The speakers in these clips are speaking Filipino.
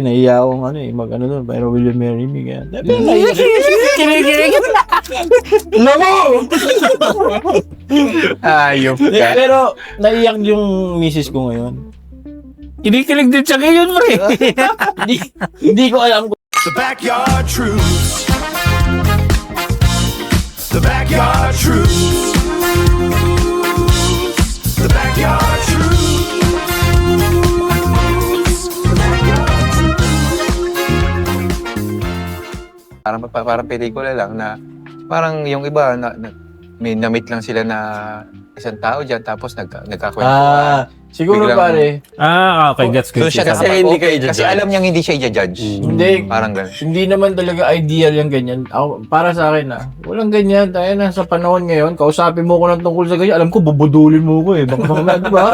Nahiya akong mag-ano doon, pero will you marry me? Kaya, Kinikilig. Lamo! Ayop ka. Pero, naiyak yung misis ko ngayon. Kinikilig din siya ngayon, pre. Hindi ko alam kung The Backyard Truths. The Backyard Truths. The Backyard Truths. The Backyard Parang pelikula lang na parang yung iba may na-meet lang sila na isang tao dyan tapos nagkakwentuhan. siguro Biglang- pare, Okay, gets good. So siya kasi Kasi hindi kayo kasi alam niyang hindi siya i-judge. Hindi. Parang gano'n. hindi naman talaga ideal yung ganyan. Para sa akin walang ganyan. Tayo na sa panahon ngayon, kausapin mo ko ng tungkol sa ganyan. Alam ko, bubudulin mo ko eh. Baka diba?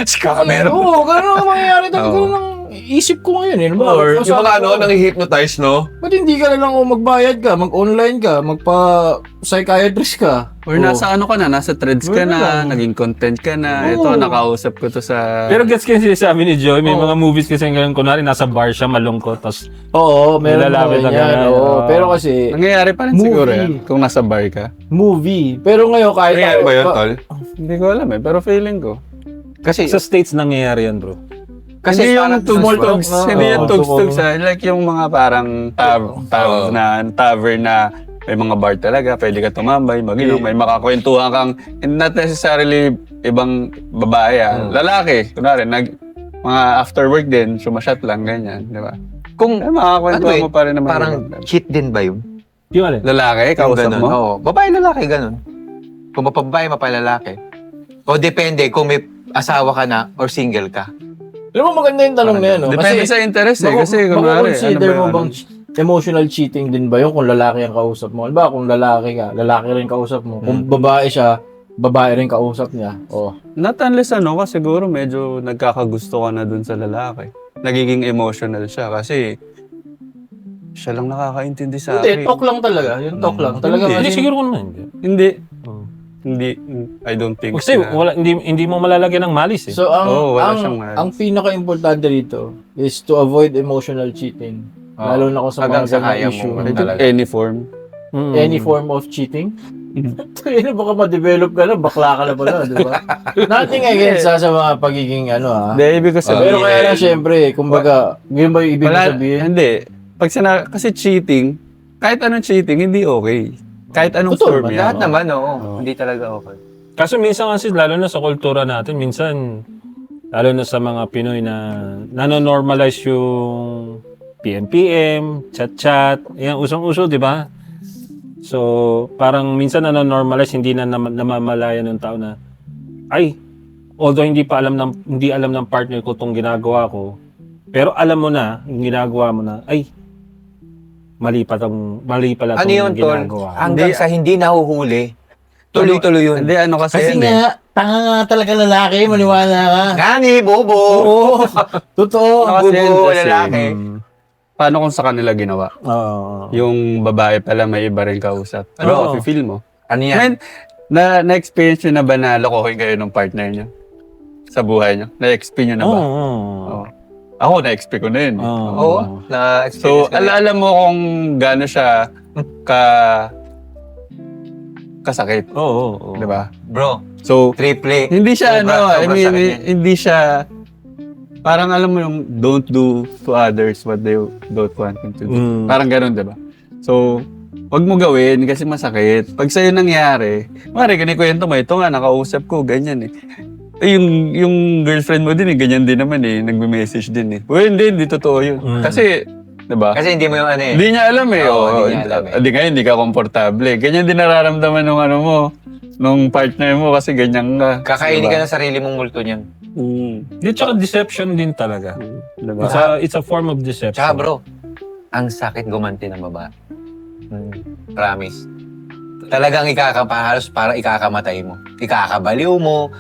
Scammer. Oo, ganun ang mangyayari talaga. Ganun ang isip ko ngayon eh. Or yung mga Kausapin ko, nang-hypnotize, no? ba't hindi ka na lang magbayad ka, mag-online ka, magpa-psychiatrist ka? Or nasa ano ka na, nasa threads ka Wala na, lang. naging content ka na. Oo. Ito, nakausap ko to sa... Pero gets ko yung sinasabi ni Joy, may mga movies kasi ganun, kunwari nasa bar siya, malungkot, tapos Oo, meron Lalapit na na ganyan. ganyan. Oo, Oo. pero kasi, Nangyayari pa rin Movie. siguro yan, kung nasa bar ka. movie. Pero ngayon, kahit... Nangyari ba yun, Tol? Hindi ko alam pero feeling ko. Kasi sa States nangyayari yan, bro. Hindi yung parang tugs-tugs, hindi yung Oo, tugs-tugs tugs. like yung mga parang tavern na may mga bar talaga, pwede ka tumambay, mag-inom, may makakwentuhan kang, not necessarily ibang babae, lalaki, kunwari, mga after work din, sumasyat lang, ganyan, di ba? kung Makakwentuhan mo pa rin naman. parang cheat din ba yun? Yung alin? lalaki, Yung kausap ganun. mo? Oo. Babae, lalaki, ganun. Kung mapababae, mapalalaki. O depende kung may asawa ka na or single ka. Alam mo, maganda yung tanong na yan, no? Depende sa interest eh, kasi kunwari, consider mo ano bang emotional cheating din ba yun kung lalaki ang kausap mo? Halimbawa, kung lalaki ka, lalaki rin kausap mo. Kung babae siya, babae rin kausap niya. Oh. Not unless ka siguro medyo nagkakagusto ka na dun sa lalaki. Nagiging emotional siya kasi siya lang nakakaintindi sa Hindi, akin. talk lang talaga. Yung talk lang. Talaga Hindi, kasi, siguro ko naman. Hindi. Oh. Hindi. I don't think Kasi na. hindi mo malalagyan ng malis eh. So, wala siyang maayos. ang pinaka-importante dito is to avoid emotional cheating. Oo. Lalo na kung sa Hanggang mga sa ganang kaya mo, issue. ano I think talaga. any form. Any form of cheating? Kaya baka ma-develop ka na, bakla ka na pala, di ba? Nothing against sa mga pagiging Hindi, ibig ko Pero sabihin. kaya lang syempre, kumbaga, yun ba yung ibig mo sabihin? Hindi. Kasi cheating, kahit anong cheating, hindi okay. Kahit anong Totoo form naman. yan. Lahat naman, oo. Hindi talaga okay. Kaso minsan kasi, lalo na sa kultura natin, minsan, lalo na sa mga Pinoy na nanonormalize yung PM-PM, chat-chat, yan, usong-uso, di ba? So, parang minsan nanonormalize, hindi na namamalaya ng tao na, ay, although hindi alam ng partner ko itong ginagawa ko, pero alam mo na, yung ginagawa mo na, ay, mali pala Ano itong yun, Tol? ginagawa ko. Hanggang sa hindi nahuhuli, tuloy-tuloy yun. Hindi, ano kasi, Kasi yan eh. nga, tanga nga talaga lalaki, maniwala ka. Gani, bobo! Oo, totoo. Ano kasi yan, Bubo, kasi, lalaki. Paano kung sa kanila ginawa? Oo. Yung babae pala may iba rin kausap. Oo. Ano, feel mo? Ano yan? Ngayon, na-experience nyo na ba na lokohin kayo ng partner nyo? Sa buhay nyo? Na-experience nyo na ba? Oo. Oo. Ako, na-experience ko na yun. Oo. Oo, So, na-experience ka na. alam mo kung gaano siya kasakit. Oo. Di ba? Bro, So, triple. hindi siya, Sobra sakit yan. hindi siya, parang alam mo yung don't do to others what they don't want them to do. Mm. Parang ganun, di ba? So, wag mo gawin kasi masakit. Pag sa'yo nangyari, mari, kinikwento mo, ito nga, nakausap ko, ganyan eh. Yung girlfriend mo din eh, ganyan din naman eh, nagme-message din eh. Well, hindi totoo yun. Mm. Kasi, di ba? Kasi hindi mo yung ano eh. Hindi niya alam eh. Oo, hindi niya alam eh. Di ngayon, hindi ka komportable. Ganyan din nararamdaman nung ano mo, nung partner mo kasi ganyan ka. Kakainin Diba? ka ng sarili mong multo niyan. Di, tsaka deception din talaga. Diba? It's a form of deception. Tsaka bro, ang sakit gumanti ng babae. Promise. Talagang halos para ikakamatay mo. Ikakabaliw mo,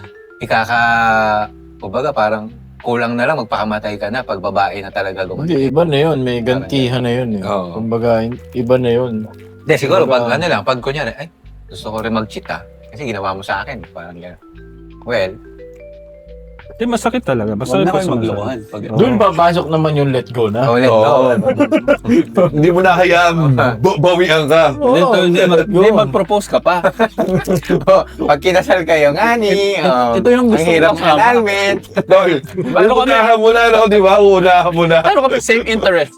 kumbaga parang kulang na lang magpakamatay ka na pag babae na talaga gumanti. Hindi, iba na yun. May gantihan na yun. Eh. Oo. Kumbaga, iba na yun. Hindi, siguro pag Kumbaga- ano lang, pag kunyari, ay, gusto ko rin mag-cheat ah. Kasi ginawa mo sa akin. Parang gano'n. Well, Di, masakit talaga. Basta Huwag na kayo sumasakit. maglokohan. Doon papasok naman yung let go na. Oh, let Oo. go. Hindi mo na kaya bawian ka. Hindi, mag-propose ka pa. Pag kinasal kayo, ngani. Ito yung gusto Ang hirap ko na annulment. Tol, unahan mo na, no? Di ba? Unahan mo na. Ano kami? Same interest.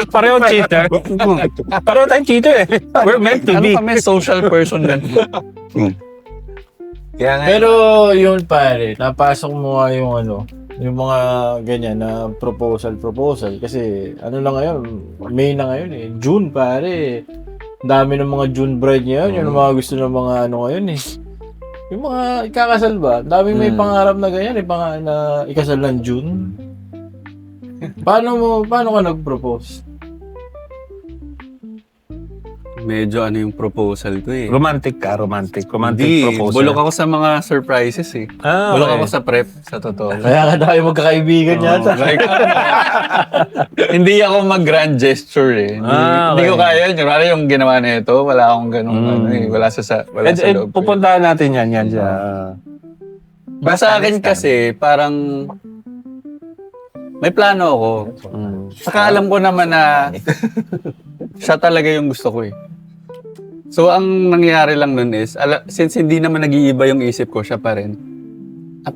Pareho cheater. Pareho tayong cheater eh. We're meant to Ano be. kami? Social person din. Kaya nga, Pero yun pare, napasok mo nga yung ano, yung mga ganyan na proposal kasi ano lang ngayon, May na ngayon eh. June pare. Dami ng mga June bride ngayon, yun ang mga gusto ng mga ano ngayon eh. Yung mga ikakasal ba? Daming may pangarap na ganyan eh, na ikasal ng June. Paano ka nag-propose? Medyo ano yung proposal ko eh. Romantic ka, romantic. Romantic Hindi, proposal. bulok ako sa mga surprises eh. Ah, Bulok okay. ako sa prep, sa totoo. Kaya nga tayo magkakaibigan yata. Like, hindi ako mag-grand gesture eh. Hindi ko kaya yun. Kunwari yung ginawa na ito, wala akong ganun ano eh. Wala sa loob. ko. Pupuntahan natin yan siya. Basta akin kasi, parang may plano ako. Saka alam ko naman na siya talaga yung gusto ko eh. So, ang nangyayari lang nun is, since hindi naman nag-iiba yung isip ko, siya pa rin. Ang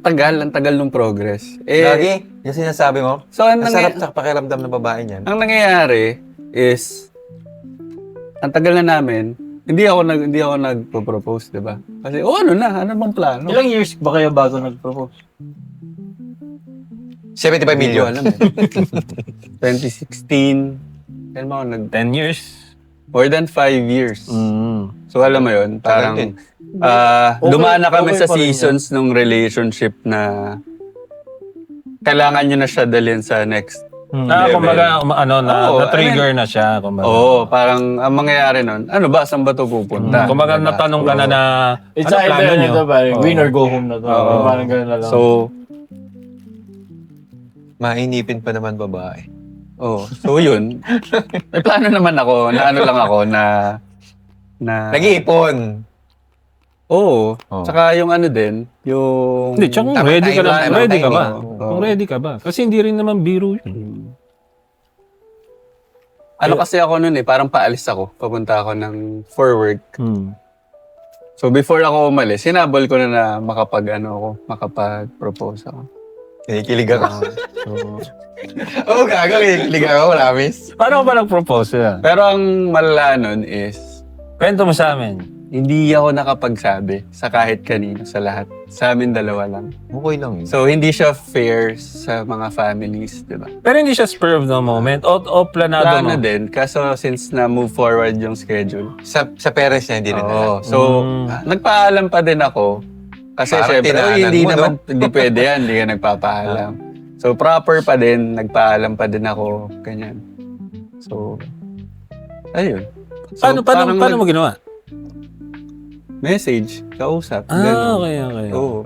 tagal ng progress. lagi, yung sinasabi mo, So, ang sarap sa pakiramdam ng babae niyan. ang nangyayari is, ang tagal na namin, hindi ako nagpo-propose, di ba? Kasi, ano bang plano? Ilang years ba kayo bago nag-propose? 75 million. Alam 2016, kailan ba ako 10 years. more than 5 years. So alam mo yun, parang din. dumaan na kami okay sa pa rin seasons ng relationship na kailangan nyo na siya dalhin sa next. Kumbaga, Oo, na-trigger na siya. Kumbaga. Oo, parang ang mangyayari nun, ano ba, saan ba ito pupunta? Kumbaga, natanong ka na na, It's ano plano either nyo? ito pare, win or go home na to. Oo. Parang gano'n na lang. So, Mainipin pa naman babae. so yun. May plano naman ako, na ano lang ako, na Nag-iipon. Oo. Oo. Tsaka yung ano din, yung... Hindi, tsaka kung Tamang ready ka timing, lang, tamang ready ka ba? timing. Oo. Kung ready ka ba? Kasi hindi rin naman biro yun. Ano kasi ako nun eh, parang paalis ako. Papunta ako for work. So before ako umalis, sinabol ko na makapag-propose ako. Kinikilig ako. So, Oo, gago, kinikilig ako. Wala, miss. Paano ka ba nag-propose yan? pero ang malala nun is, Kwento mo sa amin. hindi ako nakapagsabi sa kahit kanino, sa lahat. Sa amin dalawa lang. Okay lang yun. So hindi siya fair sa mga families, di ba? Pero hindi siya spur of the moment o planado mo? Plano din, kaso since na-move forward yung schedule. Sa parents niya, hindi rin Oo. alam. So, nagpaalam pa din ako. Kasi Parang syempre, tinanan hindi mo, naman, hindi pwede yan, hindi ka nagpapaalam. So, proper pa din, nagpaalam pa din ako, ganyan. So, ayun. So, Paano mo ginawa? Message, kausap, Okay. Oo.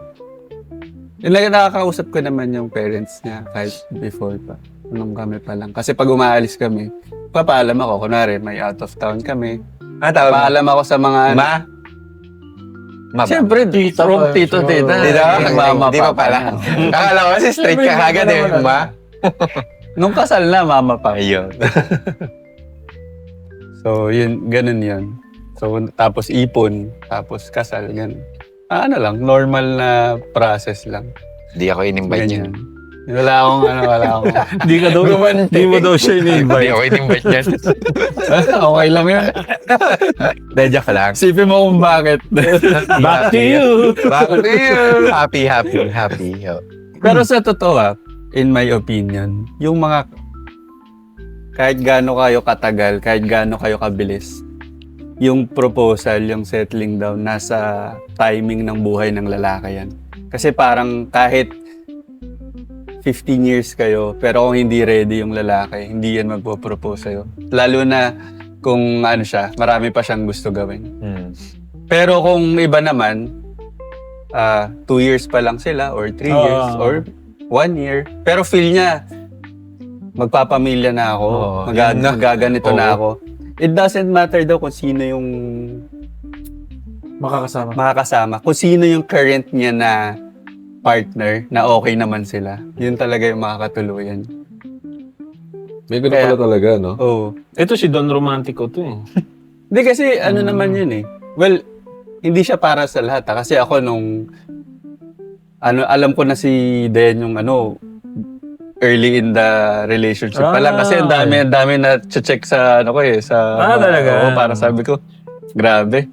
Yung nakakausap ko naman yung parents niya kahit before pa. Nung kami pa lang. Kasi pag umaalis kami, papaalam ako. Kunwari, may out of town kami. Tawag mo? Paalam ako sa mga... Ma? Ma ba? Siyempre, Tita from pa, tito, sure. tita. Di ba? Mama, Di pa pala. Akala ko kasi straight ka agad eh. Ma? Nung kasal na, mama pa. Ayun. So, yun, ganun yun. So, tapos ipon, tapos kasal, ganun. Ano lang, normal na process lang. Hindi ako in-invite niya. Ganyan. Wala akong. Hindi ka daw, hindi mo daw siya Hindi ini-invite. ako in-invite niya. Okay lang yun. Dedya ka lang. Sipin mo kung bakit. Back to you! Back to you. Happy. Pero sa totoo, in my opinion, yung mga kahit gaano kayo katagal, kahit gaano kayo kabilis, yung proposal, yung settling down, nasa timing ng buhay ng lalaki yan. Kasi parang kahit 15 years kayo, pero kung hindi ready yung lalaki, hindi yan magpo-propose sa'yo. Lalo na kung ano siya, marami pa siyang gusto gawin. Pero kung iba naman, 2 years pa lang sila, or 3 years, or 1 year, pero feel niya, magpapamilya na ako, magaganito na ako. It doesn't matter daw kung sino yung Makakasama. makakasama, kung sino yung current niya na partner na okay naman sila. Yun talaga yung makakatuluyan. May ganun Kaya- pala talaga, no? Oo. Ito si Don Romantico to eh. Hindi kasi ano naman yun eh. Well, hindi siya para sa lahat kasi ako nung alam ko na si Den yung early in the relationship pa lang kasi ang dami na check sa sa Talaga? oo, para sabi ko grabe.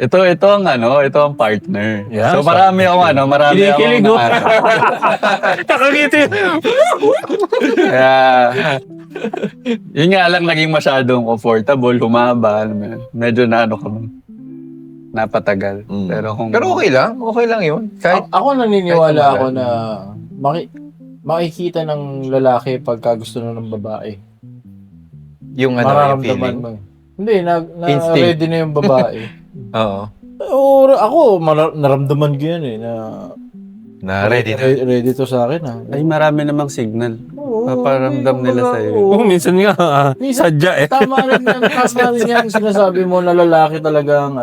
Ito ang partner. Yeah, so marami akong marami Kinikilig akong mo. Nakangiti. Kaya, yun nga lang naging masyadong comfortable, humaba, alam mo yun. Medyo napatagal. Pero Pero okay lang yun. Kahit Ako naniniwala kahit ako na makikita ng lalaki pagka gusto na ng babae. yung yung Mararamdaman feeling. mo. Hindi, Instinct. ready na yung babae. Oo. Ako, naramdaman ko yan na Na ready na. ready to sa akin ay marami namang signal. Oo, Paparamdam nila sa'yo. Oo, minsan nga, sadya eh. Tama rin yan sinasabi mo na lalaki talaga ang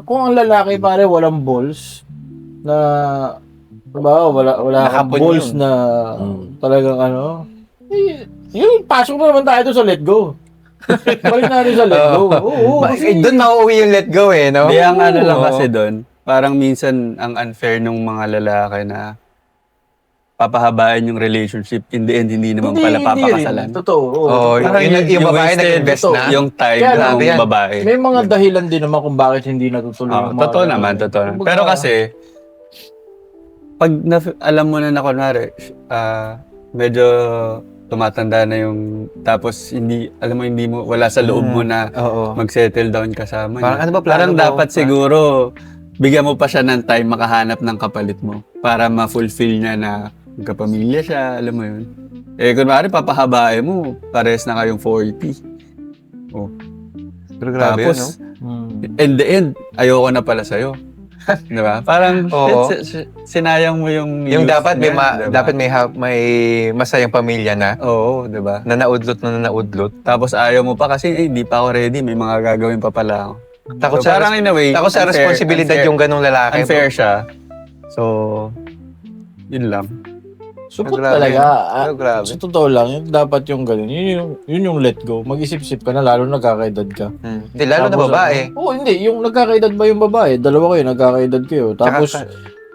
kung ang lalaki pare walang balls na wala kang Nakapon balls yun. na talagang yung pasok na naman tayo doon sa let go. Balik natin sa let go. Oo, kasi Doon mauuwi yung let go no? Di ang lang kasi doon, parang minsan ang unfair ng mga lalaki na papahabain yung relationship, in the end, hindi naman pala papakasalan. Totoo. Oo. Oo, Parang yung babae wasted nag-invest na. yung time Kaya ng yan. babae. May mga dahilan din naman kung bakit hindi natutuloy yung mga Totoo ganun. naman. Kumbaga, Pero kasi, pag alam mo na kunwari, medyo tumatanda na yung, tapos hindi mo, wala sa loob mo na Oo. mag-settle down kasama Parang niya. ano ba plano Parang mo? dapat siguro, bigyan mo pa siya ng time makahanap ng kapalit mo para ma-fulfill niya na magkapamilya siya, alam mo yun. Kunwari, papahabae mo, pares na kayong 40. Oh. Pero grabe Tapos, yun, in the end, ayoko na pala sa'yo. Di ba? Parang, Oo. sinayang mo yung Yung youth dapat may niya, diba? dapat may masayang pamilya na Oo, di ba? na naudlot. Tapos ayaw mo pa kasi, hindi pa ako ready. May mga gagawin pa pala ako. Takot So, sa parang in a way, Takot sa unfair- responsibilidad unfair- yung ganong lalaki. Unfair siya. So, yun lang. Support Grabe. talaga. Pero grabe. Sa totoo lang, dapat yung ganun. Yun yung let go. Mag-isip-isip ka na, lalo nagkakaedad ka. Hindi, lalo na Tapos, babae. Oo, hindi. Yung nagkakaedad ba yung babae? Dalawa kayo, nagkakaedad kayo. Tapos,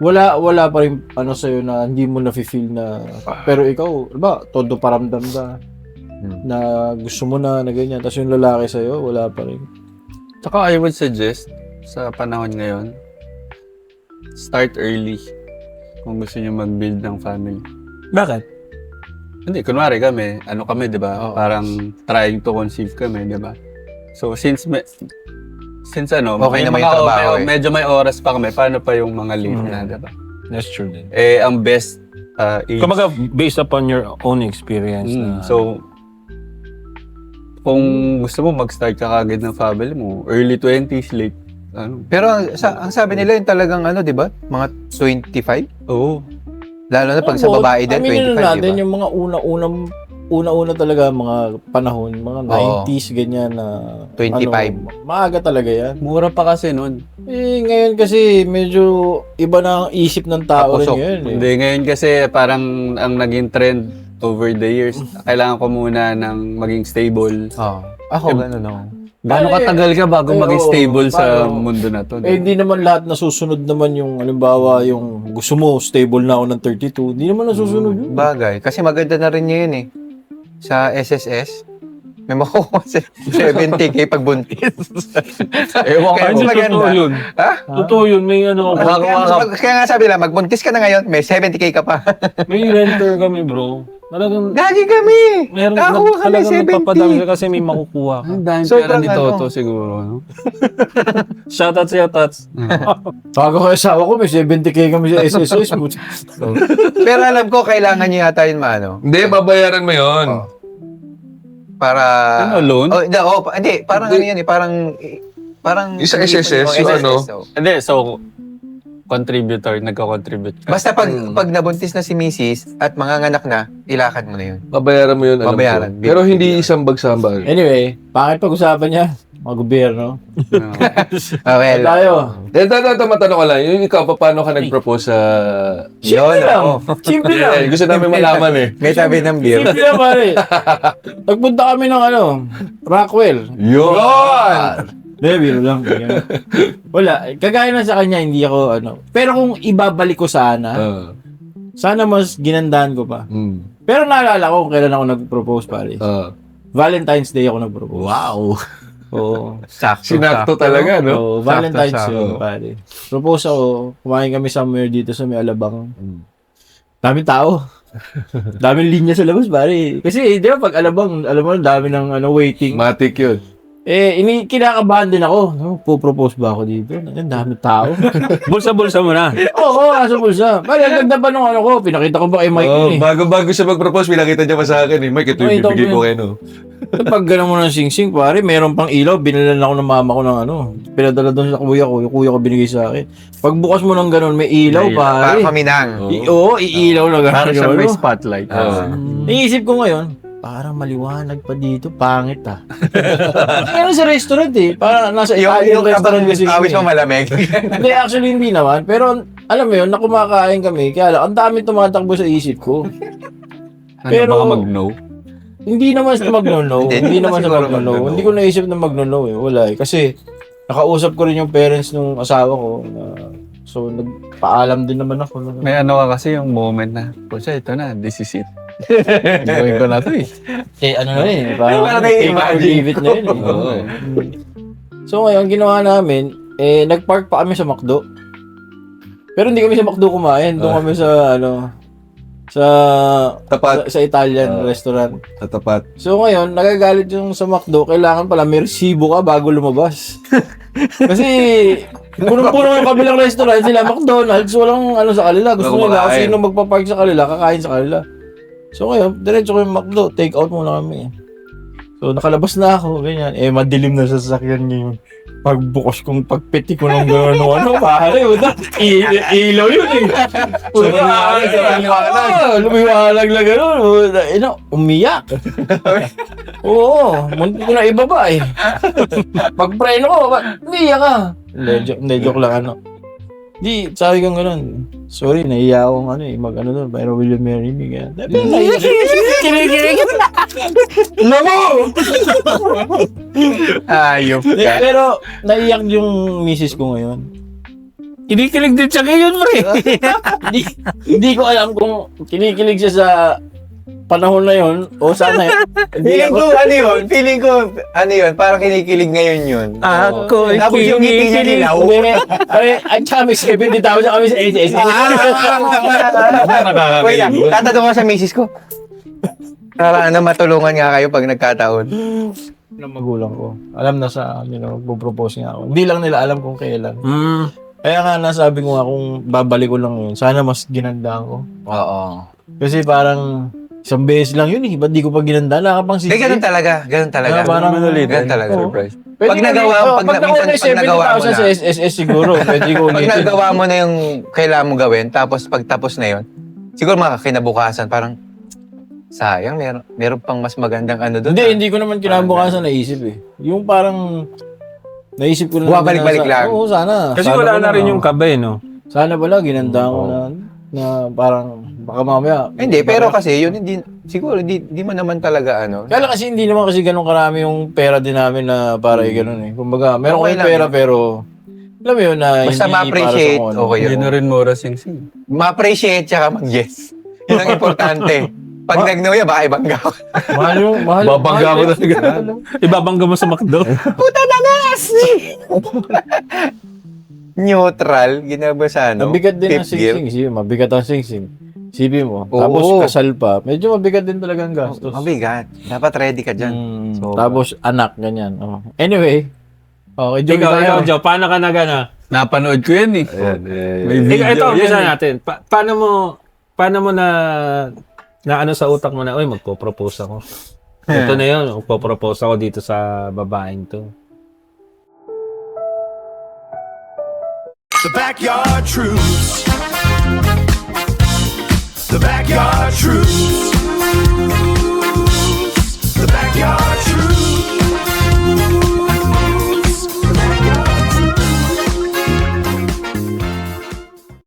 wala pa rin sa'yo na hindi mo na-feel na, pero ikaw, todo paramdam ka. Na gusto mo na ganyan. Tapos yung lalaki sa'yo, wala pa rin. Tsaka I would suggest, sa panahon ngayon, start early kung gusto niyo mag-build ng family. Bakit? Hindi, kunwari kami, di ba? Oo. Parang trying to conceive kami, di ba? So, since Okay may naman yung mga trabaho medyo may oras pa kami, paano pa yung mga late na, di ba? That's true din. Ang best age. Kumaga, based upon your own experience na... So, kung gusto mo mag-start ka kagad ng family mo, early 20s, late, Pero ang sabi nila yung talagang di ba? Mga 25? Oo. Lalo na pag sa babae din, aminin 25, natin di ba? yung mga una-una talaga mga panahon, mga Oo. 90s, ganyan na 25. maaga talaga yan. Mura pa kasi nun. Ngayon kasi medyo iba na ang isip ng tao rin Kapusok. ngayon. Hindi, ngayon kasi parang ang naging trend over the years, kailangan ko muna ng maging stable. Ako, gano'n, no? Gaano katagal ka bago maging oo, stable sa paano? mundo na to? Hindi naman lahat nasusunod naman yung, halimbawa, yung gusto mo, stable na ako ng 32. Hindi naman nasusunod yun. Bagay. Kasi maganda na rin yun eh. Sa SSS, may makukuha 70K pag buntis. Ewan Kaya Hindi, maganda. totoo yun. Ha? Totoo yun. May Kaya nga sabi nila, magbuntis ka na ngayon, may 70K ka pa. may renter kami, bro. Talagang, Gagi kami! meron Nakakuha kami talagang 70. nagpapadami ka kasi may makukuha ka. Ang dahil Sobrang pera ni Toto ano. siguro. No? Shoutouts. Bago ko asawa ko, may 70K kami sa SSS. Pero alam ko, kailangan niya yata yun Hindi, babayaran mo yun. para... Ano, loan? Hindi, parang ano yan eh, parang... Yung sa SSS, yung ano? Hindi, so, contributor, nagko-contribute ka. Basta pag nabuntis na si Mrs. at manganganak na, ilakad mo na yun. Babayaran mo yun, alam Babayaran. ko. Pero hindi isang bagsambal. Anyway, pangit pag-usapan niya. mga gobyerno. Well, Tayo. Ito, matanong ko lang. Yung ikaw, paano ka nag-propose sa... Simple Yun, lang. ako. Simple lang. Gusto namin malaman eh. may tabi ng beer. Simple lang, pare. Nagpunta kami ng Rockwell. Yun! Hindi, biro lang. Ganyan. Wala. Kagaya na sa kanya, hindi ako Pero kung ibabalik ko sana, sana mas ginandaan ko pa. Pero naalala ko kung kailan ako nag-propose, pare. Valentine's Day ako nag-propose. Wow! Oo. Sinakto talaga, no? Oo, Valentine's Sakto, yun, pare. Propose ako, kumain kami somewhere dito sa may Alabang. Daming tao. Daming linya sa labas, pare. Kasi, di ba, pag Alabang, alam mo, dami ng waiting. Matic yun. Kinakabahan din ako. Pupropose ba ako dito? Ang dami tao. Bulsa-bulsa mo na. Oo, nasa bulsa. Pare, ang ganda pa nung ko. Pinakita ko ba kay Mike yun eh. Bago siya mag-propose, pinakita niya pa sa akin eh. Mike, ito yung Ito, bibigay ko man. kayo, no? Pag gano'n mo ng sing-sing, pare, meron pang ilaw. Binilan ako ng mama ko ng pinadala doon sa kuya ko. Yung kuya ko binigay sa akin. Pag bukas mo ng gano'n, may ilaw, pare. Para paminang. Oo, iilaw na gano'n. Para siyang may spotlight. Iisip ko ngayon, parang maliwanag pa dito, pangit ah. Ano sa restaurant eh. Parang nasa Italian restaurant kasi. awis mo kami. malamig. Hindi, actually hindi naman. Pero alam mo yun, na kumakain kami. Kaya lang, ang dami tumatakbo sa isip ko. Pero, baka mag-no? Hindi naman sa magno-no. Hindi naman sa siguro magno-no. magno-no. Hindi ko naisip na magno-no eh. Wala eh. Kasi nakausap ko rin yung parents nung asawa ko. So nagpaalam din naman ako. May ano ka kasi yung moment na, pusa, ito na, this is it. Gawin ko na to eh. Ano na eh. Parang Parang take it or nai-imagine. leave it na yun eh. Oo. So ngayon, ginawa namin, nag-park pa kami sa McDo. Pero hindi kami sa McDo kumain. Doon kami sa sa Tapat. sa Italian restaurant. Sa tapat. So ngayon, nagagalit yung sa McDo, kailangan pala may resibo ka bago lumabas. Kasi punong-puno yung kabilang restaurant sila, McDonald's, walang sa kanila. Gusto Walang nila kung kumakain. sino magpapark sa kanila, kakain sa kanila. So ngayon, diretso ko yung McDo, take out muna kami. So nakalabas na ako, ganyan. Madilim na sa sasakyan niyo. Pagbukas kong pagpiti ko ng gano'n, pare, ilaw yun eh. Lumiwanag na gano'n. Umiyak. Oo, munti ko na ibaba eh. Pag-preno ko, umiyak ka. Hindi, joke lang Di, sabi kong gano'n. Sorry, nahiya akong doon, pero will you marry me? Kinikilig. Lamo! Ayop Hindi, ka. pero naiyak yung misis ko ngayon. Kinikilig din siya ngayon, pre. Hindi ko alam kung kinikilig siya sa panahon na yon o sana Feeling ko, parang kinikilig ngayon yun. Ako, Tapos yung ngiti niya nilaw. At saka may 70,000 kami sa SS. Wait lang, tatanong ko sa misis ko. Para matulungan nga kayo pag nagkataon. Ng magulang ko. Alam na sa amin na magpo-propose nga ako. Hindi lang nila alam kung kailan. Kaya nga nasabi ko nga kung babalik ko lang yun, sana mas ginandaan ko. Oo. Kasi parang isang beses lang yun eh. Ba't di ko pa ginandaan? Nakapang Hindi, ganun talaga. Ganun talaga. Parang Ganun talaga. Oo. Surprise. Pag nagawa mo sa na. SSS siguro, pwede ko Pag ulitin. nagawa mo na yung kailangan mo gawin, tapos pagtapos na yun, siguro makakinabukasan, parang sayang, meron pang mas magandang doon. Hindi ko naman kinabukasan naisip eh. Yung parang naisip ko na Bumabalik-balik lang. Oo, sana. Kasi Sana wala pala, na rin yung kabay, no? Sana pala, ginandaan ko na parang baka mamaya. Hindi, pero kasi yun, siguro, hindi mo naman talaga Kaya lang kasi hindi naman kasi ganun karami yung pera din namin na para ganun eh. Kumbaga, meron Okay kayong lang pera yun. pero alam mo yun na Basta hindi ma-appreciate, para sa okay yun. Hindi na rin mura sing-sing. Ma-appreciate tsaka mag-yes. Yun ang importante. Pag nag-no yan, baka ibangga ko. Mahal. Babangga ko talaga. Ibabangga mo sa McDo. Neutral, ginaba sa Mabigat din ang fifth gear. sing-sing. Sige, mabigat ang sing-sing. Sibi mo. Oo. Tapos kasal pa. Medyo mabigat din talaga ang gastos. Mabigat. Dapat ready ka dyan. So, Tapos anak, ganyan. Oh. Anyway. Okay, Joey Ikaw, tayo. Joe, paano ka Napanood ko yan eh. Ayan, May eh. video Ito, yan umpisa eh. natin. Paano mo na ano sa utak mo na, uy, magpo-propose ako. Ito na yun, magpo-propose ako dito sa babaeng to. The Backyard Truths. The Backyard Truths.